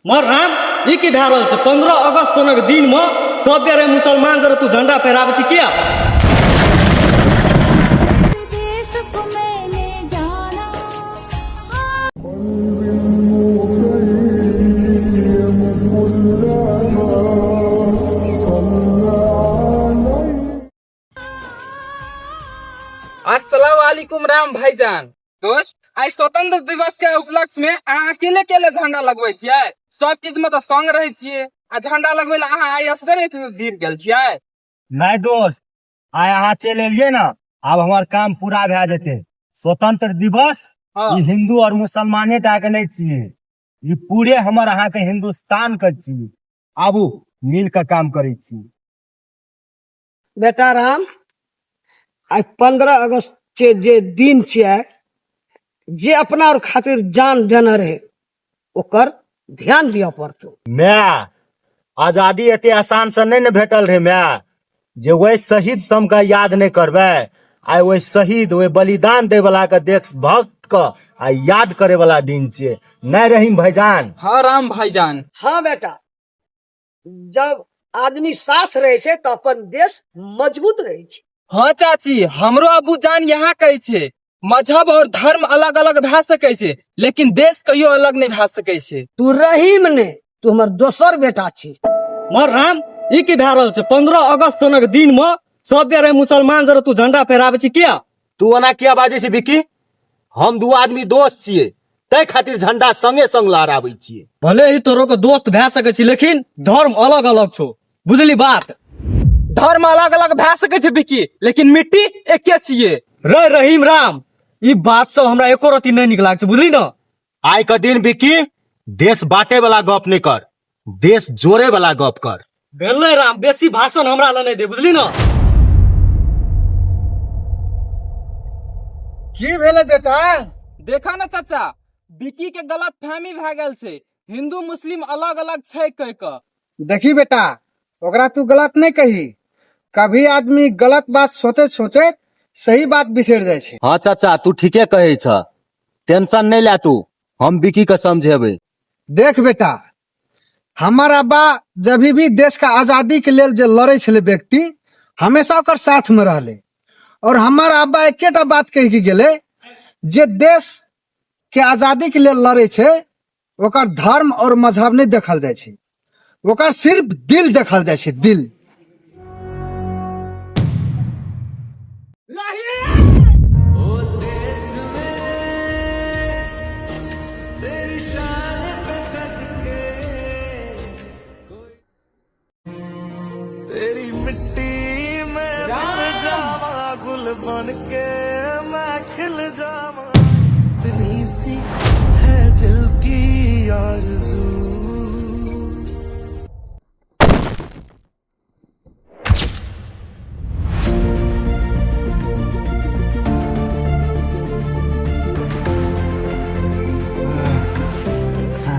मर राम ई की भए रहल छै 15 अगस्त सनक दिन में सब बेरे मुसलमान जरा तू झंडा फहराबै छी किया? अस्सलाम वालेकुम राम भाईजान। दोस्त आज स्वतंत्र दिवस के उपलक्ष्य में अहाँ अकेले अकेले झंडा लगबै छियै? सब चीज में तो संग रहे छियै आ झंडा लगबै ला अहाँ आई असगरे गिर गेल छियै? नहीं दोस्त, आय अहाँ चल एलिए ना, अब हमार काम पूरा भे जेते। स्वतंत्र दिवस हाँ। ई हिंदू और मुसलमाने टा के नहीं चाहिए, ये पूरे हमर अहाँ के हिंदुस्तान के चाहिए। आबू मिल के काम करे छी। बेटा राम, आज 15 अगस्त के जे दिन छियै, जे अपना और खातिर जान देने रहे ओकर ध्यान दिया पड़तो। मैं आजादी एते आसान से नहीं न भेटल रहे मैं, जे वही शहीद सम का याद नहीं करबे। आय वही शहीद वही बलिदान दे वाला के देशभक्त का आ याद करे वाला दिन छे। नहीं रहीम भाईजान? हाँ राम भाईजान। हाँ बेटा, जब आदमी साथ रहे छे तो अपन देश मजबूत रहे छे। हाँ चाची, हमरो अबू जान यहाँ कहे छे मजहब और धर्म अलग अलग भे सके छे, लेकिन देश कहियो अलग नहीं भे सके छे। तू रहीम ने, तू हमर दोसर बेटा छी। मर राम ई की भए रहल छै 15 अगस्त सनक दिन में सब बेरे मुसलमान जरा तू झंडा फहराबै छी किया? तू ओना किया बाजे छी बिकी? हम दू आदमी दोस्त छिये, तै खातिर झंडा संगे संग लहराबै छिये। भले ही तोरो के दोस्त भए सके छी, लेकिन धर्म अलग अलग छो, बुझली बात? धर्म अलग अलग भे सके छे बिकी, लेकिन मिट्टी एके छिये। रे रहीम राम, ई बात सब हमरा एको रती नहीं निक लाग छै, बुझली न? आय के दिन बिकी देश बांटे वाला गप नहीं कर, देश जोड़े वाला गप कर। भेलै राम, बेसी भाषण हमरा ला नहीं दे, बुझली न? की भेले बेटा? देखा ना चाचा, बिकी के गलत फहमी भे गेल छे, हिंदू मुस्लिम अलग अलग छै कह के। देखी बेटा, ओकरा तू गलत नहीं कही। कभी आदमी गलत बात सोचे सोचे सही बात बिसर जाए छे। हाँ चाचा, तू ठीके कहे छ, टेंशन नहीं ले तू, हम बिकी के समझेबे। देख बेटा, हमार अब्बा जब भी देश का आजादी के लेल जे लड़े छले व्यक्ति, हमेशा ओकर साथ में रहले। और हमार अब्बा एकेटा बात कह के गेले, जे देश के आजादी के लेल लड़े छे ओकर धर्म और मजहब नहीं देखल जाए छे, ओकर सिर्फ दिल देखल जाए छे, दिल। तेरी मिट्टी में मिल जावा, गुल बन के मैं खिल जावा, इतनी सी है दिल की आरज़ू।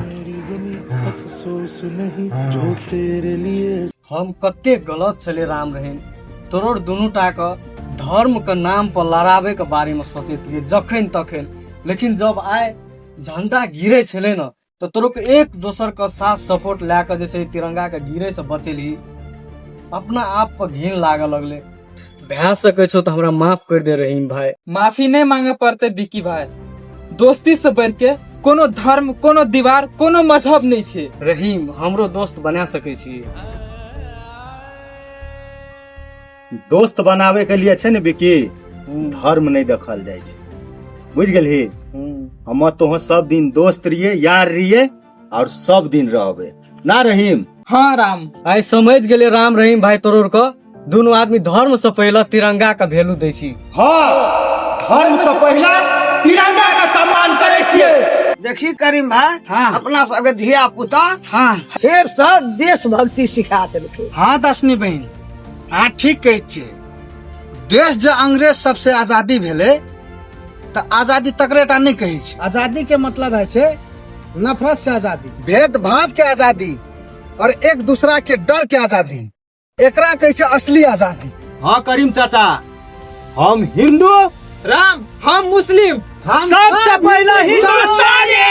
मेरी ज़मीं अफसोस नहीं जो तेरे लिए। हम कते गलत छले राम रहीम, तोरोर दुनू टा के धर्म के नाम पर लड़ावे के बारे में सोचे थे जखन तखन, लेकिन जब आए झंडा गिरे छले न तो तोरो के एक दोसर का साथ सपोर्ट लेकर जैसे तिरंगा के गिरे से बचेली, अपना आप पर घिन लागे लगले। भे सके छो तो हमरा माफ कर दे रहीम भाई। माफी नहीं मांगे पड़ते बिकी भाई, दोस्ती से बढ़ के कोनो धर्म, कोनो दीवार, कोनो मजहब नहीं छे। रहीम हमरो दोस्त बना सके छी। दोस्त बनावे के लिए छे ने बिकी, धर्म नहीं देखल जाए छे, बुझ गेलही? हम तो सब दिन दोस्त रहिए, यार रहिए और सब दिन रहबे ना रहीम? हाँ राम, आई समझ गेले राम रहीम भाई, तोरोर का दोनों आदमी धर्म से पहले तिरंगा का वैल्यू दे छी। हाँ, धर्म से पहला तिरंगा का सम्मान करे छिए। देखी करीम भाई, हाँ। अपना सबके धिया पुता हाँ फेर से देशभक्ति सिखा देलकै। हाँ दसनी बहन, हाँ ठीक कहे छिए। देश जो अंग्रेज सबसे आजादी भेले तो आजादी तकरेटा नहीं कहे छे। आजादी के मतलब है छे नफरत से आजादी, भेदभाव के आजादी और एक दूसरा के डर के आजादी, एकरा कहे छे असली आजादी। हाँ करीम चाचा, हम हिंदू, राम हम मुस्लिम, सबसे पहला हिंदुस्तानी।